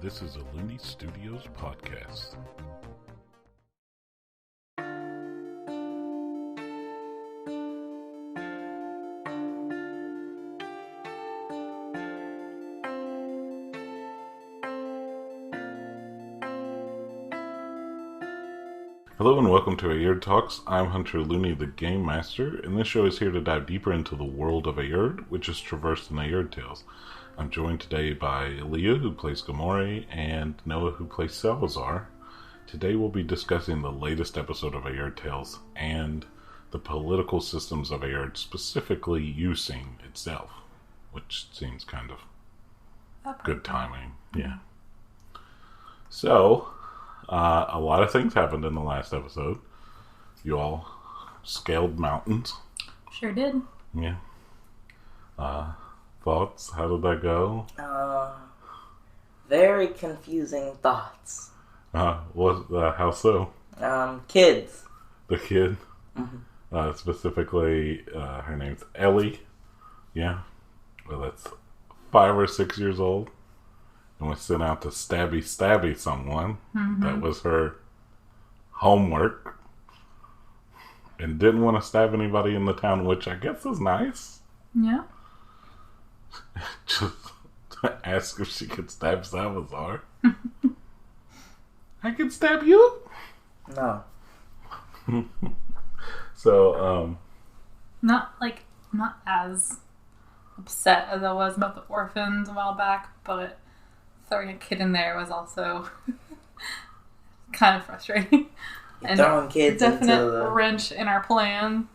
This is a Looney Studios podcast. Hello and welcome to Aerde Talks. I'm Hunter Looney, the Game Master, and this show is here to dive deeper into the world of Aerde, which is traversed in Aerde Tales. I'm joined today by Leah, who plays Gamora, and Noah, who plays Salvazar. Today we'll be discussing the latest episode of Aerde Tales and the political systems of Aerde, specifically Ucing itself, which seems kind of good timing. Yeah. So, a lot of things happened in the last episode. You all scaled mountains. Sure did. Yeah. Thoughts? How did that go? Very confusing thoughts. How so? Kids. The kid? Mm-hmm. Specifically, her name's Ellie. Yeah. Well, that's 5 or 6 years old. And was sent out to stabby someone. Mm-hmm. That was her homework. And didn't want to stab anybody in the town, which I guess is nice. Yeah. Just ask if she could stab Salvazar. I can stab you? No. So, Not as upset as I was about the orphans a while back, but throwing a kid in there was also kind of frustrating. And throwing kids a definite into the wrench in our plan.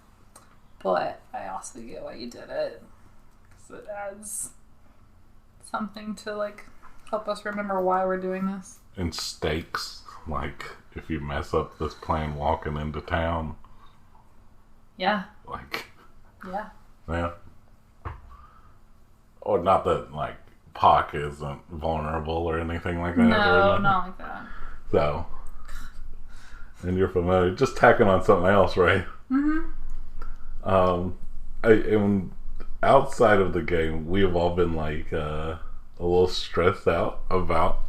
But I also get why you did it. Because it adds something to, help us remember why we're doing this. and stakes, like, if you mess up this plane walking into town, Yeah. yeah. Yeah. Or not that, Pac isn't vulnerable or anything like that. No, not like that. So, and you're familiar, just tacking on something else, right? Mm-hmm. And outside of the game, we have all been a little stressed out about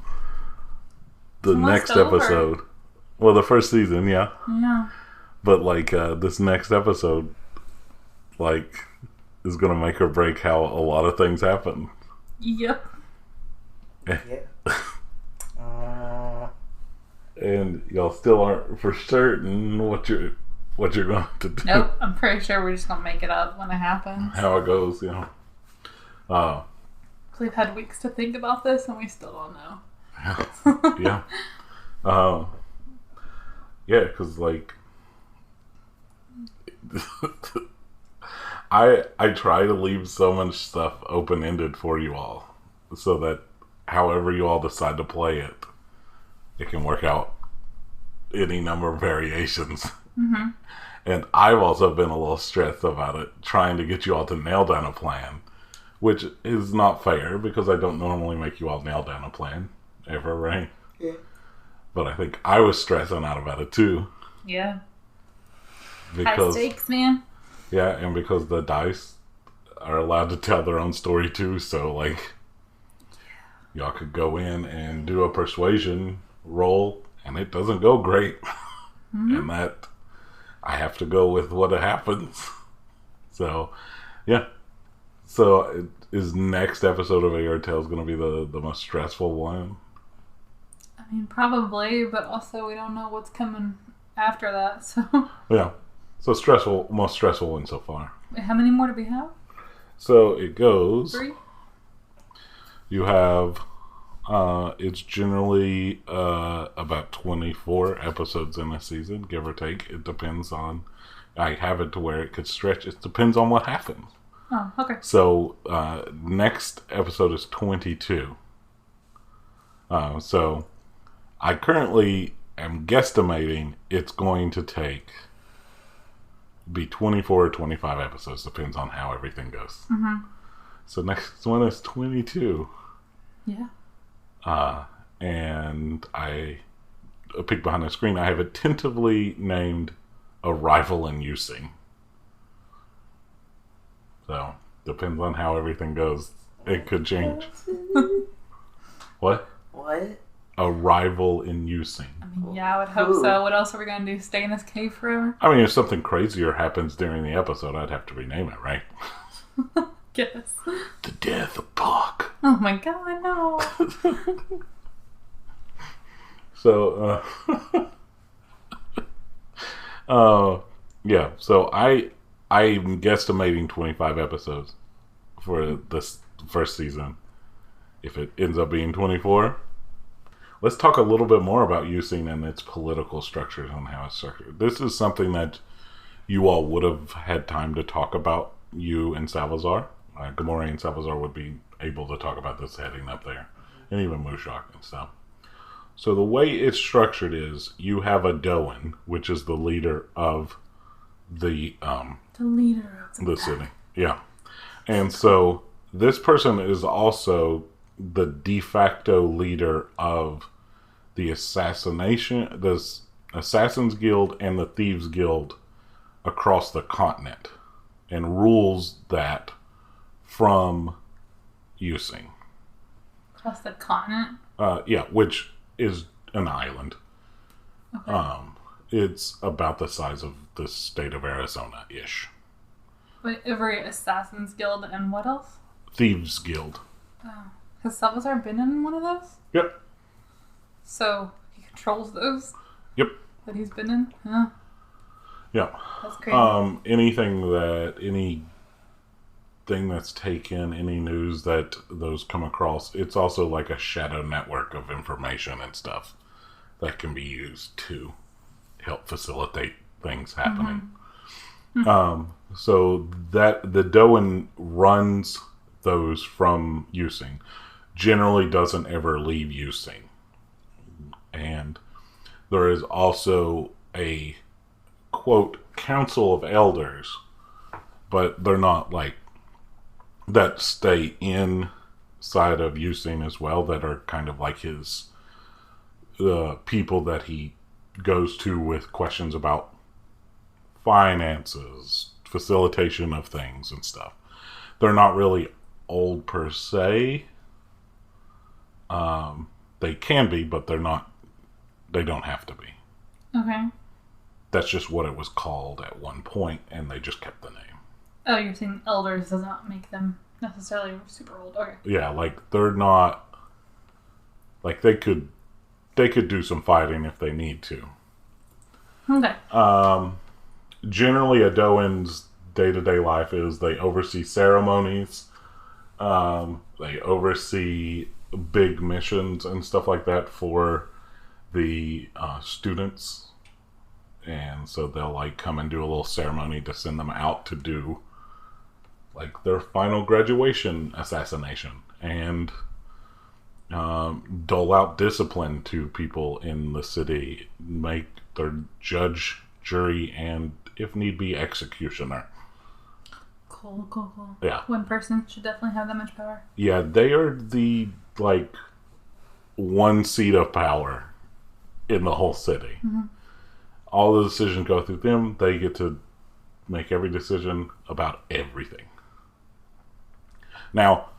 the next episode. Well, the first season, yeah. Yeah. But this next episode, is gonna make or break how a lot of things happen. Yep. Yeah. And y'all still aren't for certain what you're going to do. Nope. I'm pretty sure we're just gonna make it up when it happens. How it goes, you know. We've had weeks to think about this, and we still don't know. Yeah. Yeah, because I try to leave so much stuff open-ended for you all, so that however you all decide to play it, it can work out any number of variations. Mm-hmm. And I've also been a little stressed about it, trying to get you all to nail down a plan, which is not fair because I don't normally make you all nail down a plan ever, right? Yeah. But I think I was stressing out about it too. Yeah. Because, high stakes, man. yeah, and because the dice are allowed to tell their own story too, so y'all could go in and do a persuasion roll, and it doesn't go great. Mm-hmm. And that I have to go with what happens. So, yeah. So, is next episode of Aerde Tales going to be the most stressful one? I mean, probably, but also we don't know what's coming after that, so... Yeah. So, most stressful one so far. Wait, how many more do we have? So, it goes... 3? You have... it's generally about 24 episodes in a season, give or take. It depends on... I have it to where it could stretch. It depends on what happens. Oh, okay. So, next episode is 22. So, I currently am guesstimating it's going to be 24 or 25 episodes. Depends on how everything goes. Mm-hmm. So, next one is 22. Yeah. And I peek behind the screen. I have it tentatively named Arrival in Ucing. So, depends on how everything goes. It could change. What? What? What? A rival in Ucing. I mean, yeah, I would hope so. What else are we going to do? Stay in this cave forever? I mean, if something crazier happens during the episode, I'd have to rename it, right? Guess. The Death of Puck. Oh my god, no. So, yeah. So I'm guesstimating 25 episodes for this first season. If it ends up being 24, let's talk a little bit more about Ucing and its political structures and how it's structured. This is something that you all would have had time to talk about. You and Salvazar, Gamora and Salvazar would be able to talk about this heading up there, and even Mushuk and stuff. So the way it's structured is you have a Doan, which is the leader of the leader of the city. Yeah. And so this person is also the de facto leader of the Assassins Guild and the Thieves Guild across the continent, and rules that from Ucing. Across the continent? Yeah, which is an island. Okay. It's about the size of the state of Arizona-ish. But every Assassin's Guild and what else? Thieves Guild. Oh. Has Salvazar been in one of those? Yep. So he controls those? Yep. That he's been in? Huh. Yeah. That's crazy. Anything that's taken, any news that those come across, it's also like a shadow network of information and stuff that can be used to help facilitate things happening. Mm-hmm. So that the Doan runs those from Ucing, generally doesn't ever leave Ucing. And there is also a, quote, council of elders, but they're not like that stay inside of Ucing as well, that are kind of like his people that he goes to with questions about finances, facilitation of things and stuff. They're not really old per se. They can be, but they're not. They don't have to be. Okay. That's just what it was called at one point, and they just kept the name. Oh, you're saying elders does not make them necessarily super old. Okay. Yeah, like they're not. Like they could do some fighting if they need to. Okay. Generally, a Doan's day-to-day life is they oversee ceremonies. They oversee big missions and stuff like that for the students. And so they'll like come and do a little ceremony to send them out to do like their final graduation assassination and dole out discipline to people in the city, make their judge, jury, and if need be, executioner. Cool. Yeah. One person should definitely have that much power. Yeah, they are the like one seat of power in the whole city. Mm-hmm. All the decisions go through them. They get to make every decision about everything. Now,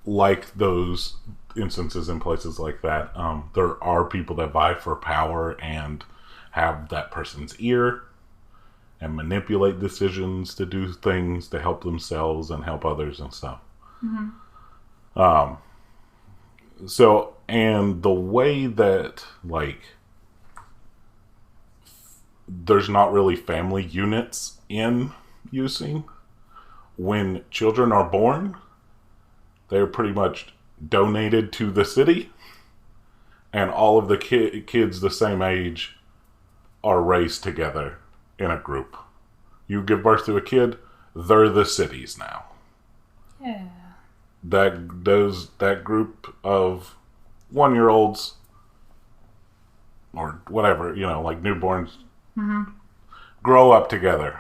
like those instances in places like that, there are people that vie for power and have that person's ear and manipulate decisions to do things to help themselves and help others and stuff. Mm-hmm. So, and the way that, like, there's not really family units in Ucing. When children are born, they're pretty much donated to the city, and all of the kids the same age are raised together in a group. You give birth to a kid, they're the city's now. Yeah. That group of 1-year-olds or whatever, you know, like newborns, mm-hmm. grow up together.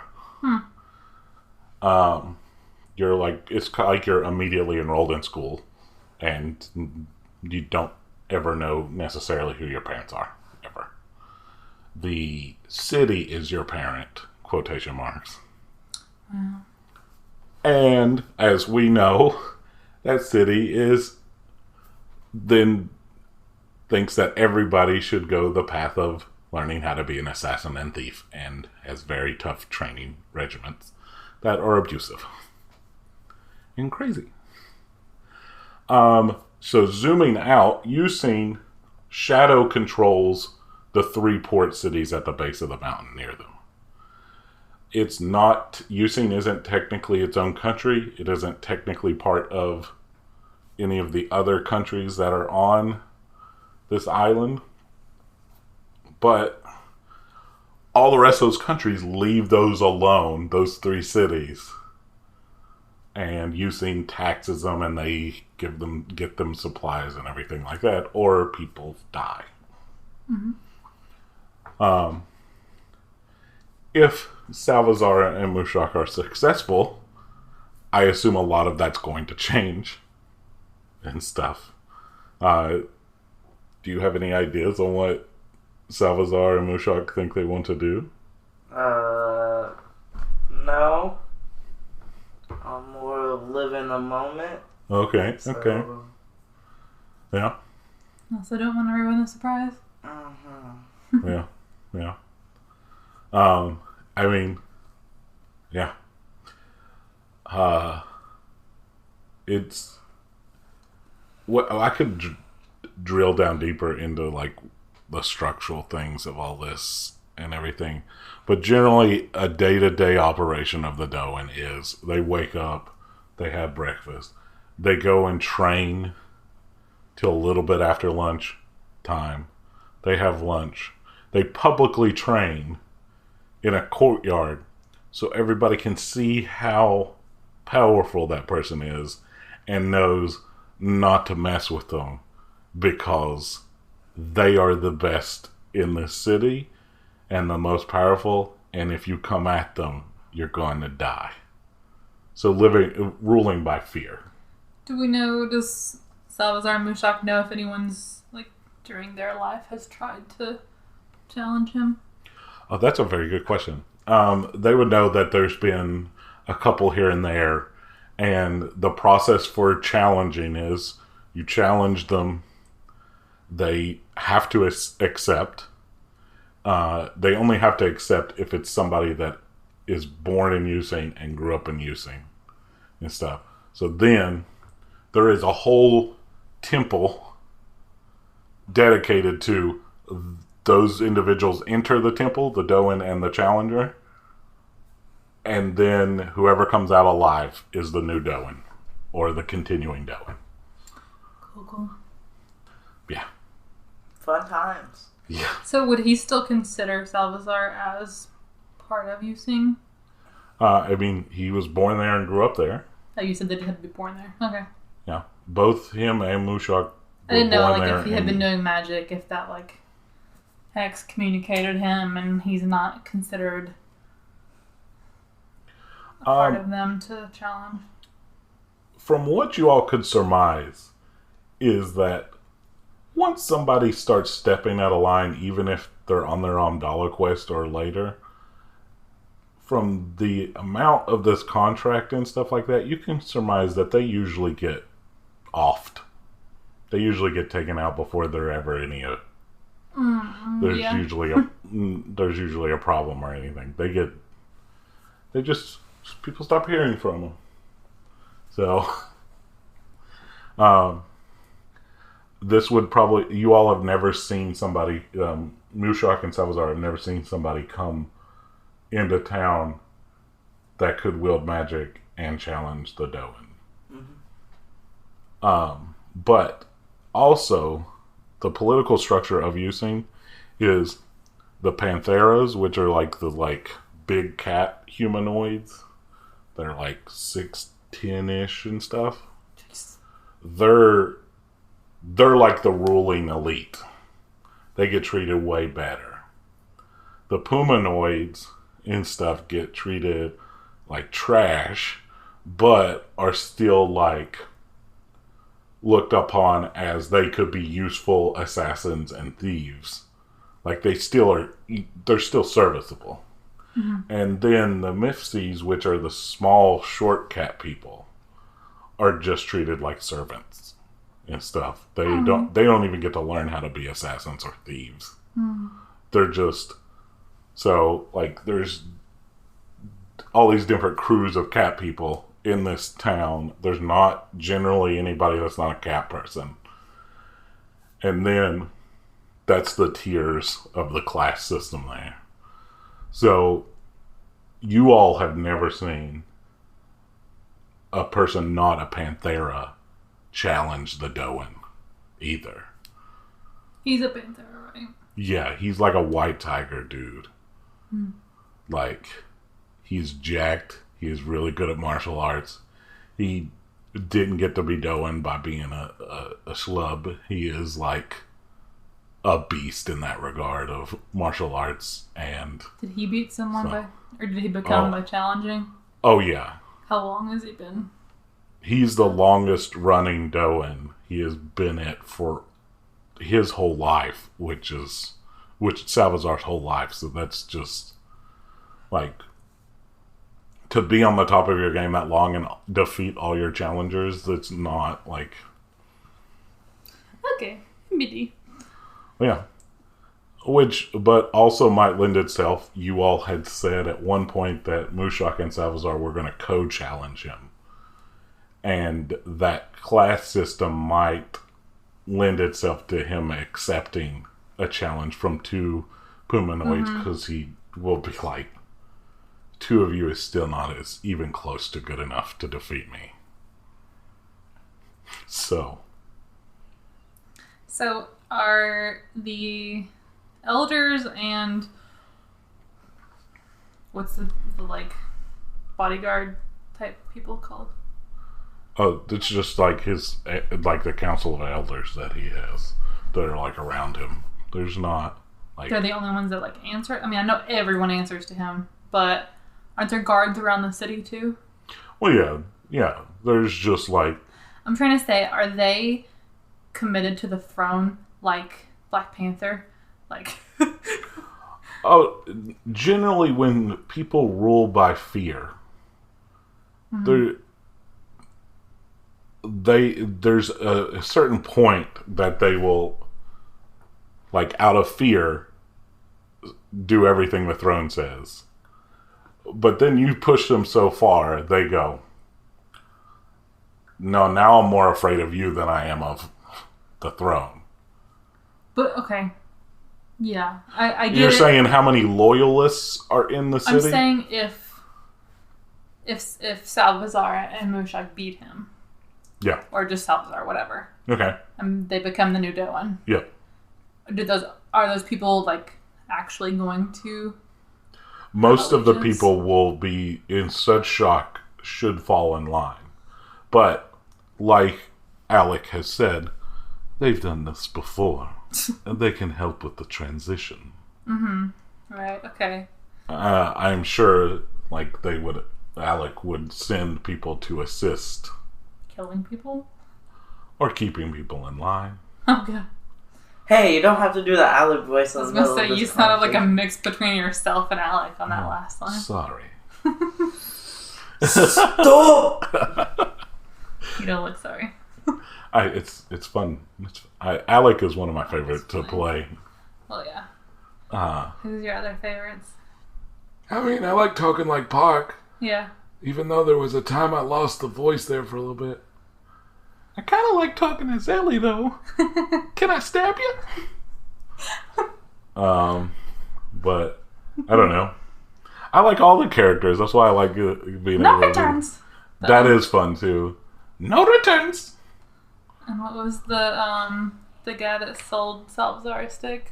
You're like, it's like you're immediately enrolled in school, and you don't ever know necessarily who your parents are, ever. The city is your parent, quotation marks. Wow. And as we know, that city is then thinks that everybody should go the path of learning how to be an assassin and thief, and has very tough training regimens that are abusive and crazy. So zooming out, Ucing shadow controls the 3 port cities at the base of the mountain near them. Ucing isn't technically its own country. It isn't technically part of any of the other countries that are on this island. But all the rest of those countries leave those alone, those 3 cities. And Ucing taxes them, and they get them supplies and everything like that, or people die. Mm-hmm. If Salvazar and Mushuk are successful, I assume a lot of that's going to change and stuff. Do you have any ideas on what Salvazar and Mushuk think they want to do? No. I'm more live in the moment. Okay, So, okay. Yeah. Also, don't want to ruin the surprise. uh-huh. Yeah. I mean, yeah. It's what I could drill down deeper into, like, the structural things of all this and everything, but generally a day-to-day operation of the Doan is they wake up, they have breakfast, they go and train till a little bit after lunch time, they have lunch, they publicly train in a courtyard so everybody can see how powerful that person is and knows not to mess with them because they are the best in the city and the most powerful, and if you come at them, you're going to die. So ruling by fear. Does Salvazar and Mushuk know if anyone's, like, during their life has tried to challenge him? Oh, that's a very good question. They would know that there's been a couple here and there, and the process for challenging is you challenge them, they have to accept. They only have to accept if it's somebody that is born in Ucing and grew up in Ucing and stuff. So then there is a whole temple dedicated to those individuals enter the temple, the Doan and the Challenger, and then whoever comes out alive is the new Doan or the continuing Doan. Cool. Yeah. Fun times. Yeah. So would he still consider Salvazar as part of Ucing? I mean, he was born there and grew up there. Oh, you said that he had to be born there. Okay. Yeah. Both him and Mushuk I didn't know, born like, there if he had been doing magic, if that, like, excommunicated him and he's not considered a part of them to challenge. From what you all could surmise is that once somebody starts stepping out of line, even if they're on their own dollar quest or later, from the amount of this contract and stuff like that, you can surmise that they usually get offed. They usually get taken out before there ever any. There's usually a problem or anything. People stop hearing from them. So, this would probably, you all have never seen somebody, Mushuk and Salvazar have never seen somebody come into town that could wield magic and challenge the Doan. Mm-hmm. But also, the political structure of Ucing is the Pantheras, which are like the big cat humanoids. They're like 6'10" and stuff. Jeez. They're like the ruling elite. They get treated way better. The Pumanoids and stuff get treated like trash, but are still like looked upon as they could be useful assassins and thieves. Like they're still serviceable. Mm-hmm. And then the Mifsies, which are the small short cat people, are just treated like servants and stuff. They don't even get to learn how to be assassins or thieves. They're just so like there's all these different crews of cat people in this town. There's not generally anybody that's not a cat person. And then that's the tiers of the class system there. So you all have never seen a person not a Panthera challenge the Doan either. He's a Panthera, right? Yeah, he's like a white tiger dude. Like, he's jacked. He is really good at martial arts. He didn't get to be Doan by being a schlub. He is like a beast in that regard of martial arts. And did he beat someone or did he become by challenging? Oh yeah. How long has he been? He's the longest running Doan. He has been it for his whole life, which Salvazar's whole life. So that's just like to be on the top of your game that long and defeat all your challengers. That's not like okay, BD. Yeah. But also might lend itself, you all had said at one point that Mushuk and Salvazar were going to co-challenge him. And that class system might lend itself to him accepting a challenge from two Pumanoids, because he will be like, two of you is still not as even close to good enough to defeat me. So are the elders and what's the like bodyguard type people called? Oh, it's just like like the council of elders that he has that are like around him. There's not like they're the only ones that like answer. I mean, I know everyone answers to him, but aren't there guards around the city too? Well, yeah. There's just like I'm trying to say, are they committed to the throne like Black Panther? Like oh, generally when people rule by fear, there's a certain point that they will, like, out of fear, do everything the throne says. But then you push them so far, they go, no, now I'm more afraid of you than I am of the throne. But, okay. Yeah, I get You're it. saying how many loyalists are in the city? I'm saying if Salvazar and Mushuk beat him. Yeah. Or just Salvazar, whatever. Okay. And they become the new Doan. Yeah. Are those people like actually going to? Most of the people will be in such shock, should fall in line. But like Alec has said, they've done this before, and they can help with the transition. Right. Okay. I'm sure, like Alec would send people to assist. Killing people? Or keeping people in line. Oh, God. Hey, you don't have to do the Alec voice. I was going to say, you sounded like a mix between yourself and Alec on that last line. Sorry. Stop! You don't look sorry. It's fun. Alec is one of my favorites to play. Well, yeah. Who's your other favorites? I mean, I like talking like Park. Yeah. Even though there was a time I lost the voice there for a little bit. I kind of like talking as Ellie, though. Can I stab you? But I don't know. I like all the characters. That's why I like being No able returns. to. That is fun too. No returns. And what was the guy that sold Salvazar a stick?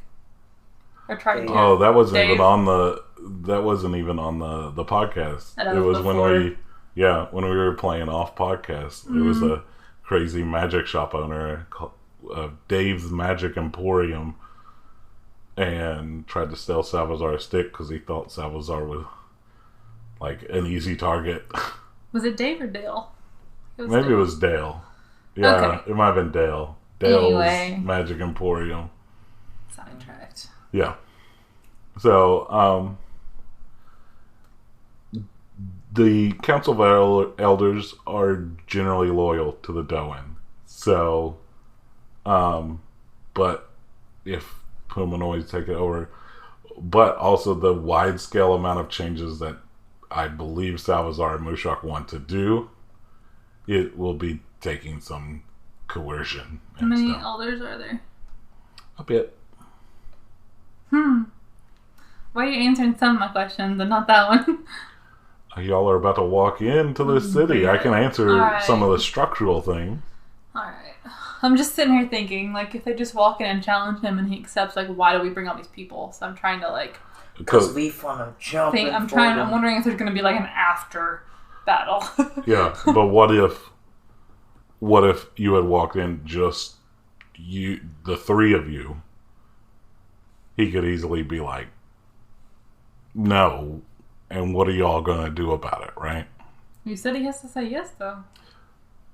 Or tried to? Oh, that wasn't Dave? even on the. That wasn't even on the podcast. That It was before. when we were playing off podcast. It was a crazy magic shop owner called Dave's Magic Emporium, and tried to sell Salvazar a stick because he thought Salvazar was like an easy target. Was it Dave or Dale? Maybe Dale. it was Dale. Yeah, Okay. it might have been Dale. Dale's Anyway. Magic Emporium. Sidetracked. Yeah. So, the Council of Elders are generally loyal to the Doan. So, But if humanoids take it over, but also the wide scale amount of changes that I believe Salvazar and Mushuk want to do, it will be taking some coercion. How many elders are there? A bit. Why are you answering some of my questions and not that one? Y'all are about to walk into the city. I can answer some of the structural things. Alright. I'm just sitting here thinking, like, if they just walk in and challenge him and he accepts, like, why do we bring all these people? So I'm trying to, like... Because we want to jump in I'm wondering if there's going to be, like, an after battle. Yeah, but what if you had walked in just you, the three of you? He could easily be like, no, and what are y'all going to do about it, right? You said he has to say yes, though.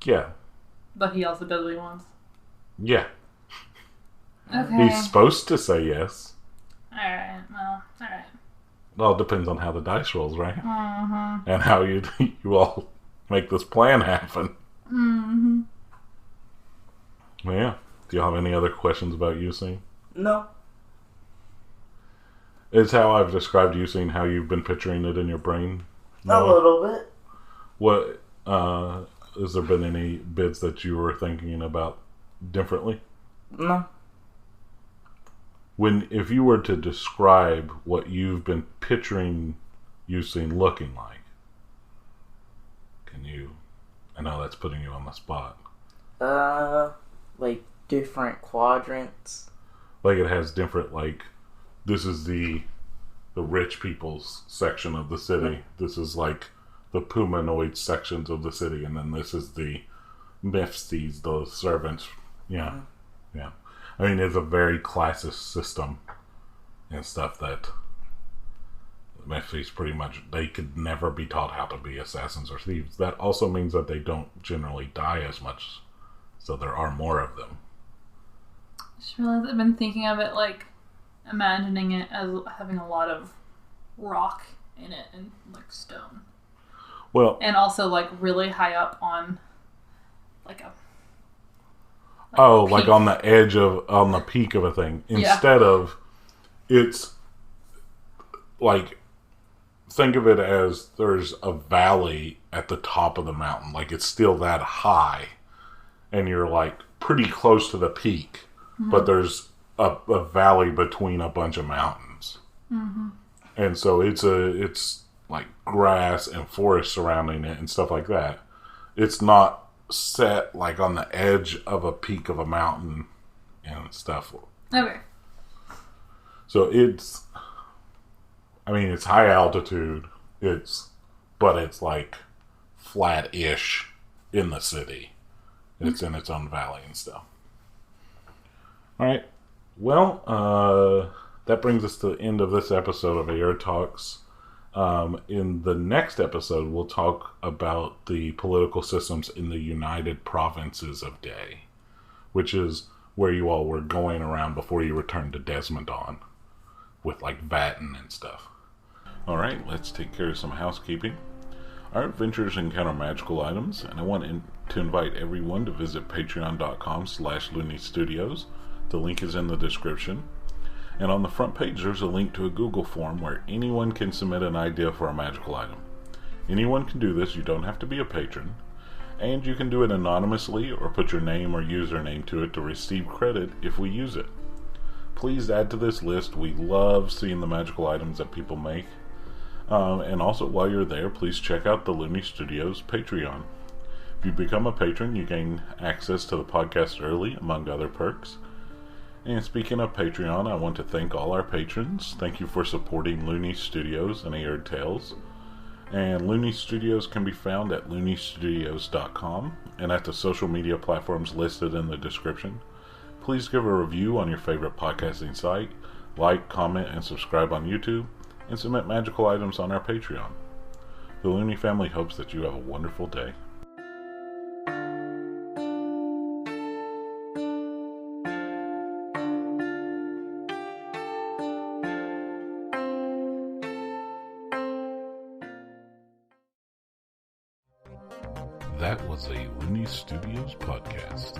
Yeah. But he also does what he wants. Yeah. Okay. He's supposed to say yes. Alright, well, alright. Well, it depends on how the dice rolls, right? Mm-hmm. And how you all make this plan happen. Mm-hmm. Well, yeah. Do y'all have any other questions about Ucing? No. Is how I've described Ucing how you've been picturing it in your brain? No? A little bit. What, has there been any bits that you were thinking about differently? No. If you were to describe what you've been picturing Ucing looking like, can you? I know that's putting you on the spot. Like different quadrants. Like it has different, like, this is the rich people's section of the city. This is like the Pumanoid sections of the city, and then this is the Mifsties, the servants. Yeah. Mm-hmm. Yeah. I mean, it's a very classist system and stuff that Mifsties pretty much, they could never be taught how to be assassins or thieves. That also means that they don't generally die as much, so there are more of them. I just realized I've been thinking of it like imagining it as having a lot of rock in it and like stone. Well, and also like really high up on like a like on the edge of, on the peak of a thing, instead of, it's like, think of it as there's a valley at the top of the mountain, like it's still that high and you're like pretty close to the peak, but there's a valley between a bunch of mountains. And so it's like grass and forest surrounding it and stuff like that. It's not set like on the edge of a peak of a mountain and stuff. Okay. So it's high altitude, but it's like flat-ish in the city. It's in its own valley and stuff. Alright. Well, that brings us to the end of this episode of Aerde Talks. In the next episode, we'll talk about the political systems in the United Provinces of Day, which is where you all were going around before you returned to Desmondon, with like Vatten and stuff. Alright, let's take care of some housekeeping. Our adventures encounter magical items, and I want to invite everyone to visit patreon.com/Looney Studios. The link is in the description. And on the front page, there's a link to a Google form where anyone can submit an idea for a magical item. Anyone can do this, you don't have to be a patron. And you can do it anonymously or put your name or username to it to receive credit if we use it. Please add to this list. We love seeing the magical items that people make. And also, while you're there, please check out the Looney Studios Patreon. If you become a patron, you gain access to the podcast early, among other perks. And speaking of Patreon, I want to thank all our patrons. Thank you for supporting Looney Studios and Aerde Tales. And Looney Studios can be found at looneystudios.com and at the social media platforms listed in the description. Please give a review on your favorite podcasting site, like, comment, and subscribe on YouTube, and submit magical items on our Patreon. The Looney family hopes that you have a wonderful day. That was a Looney Studios podcast.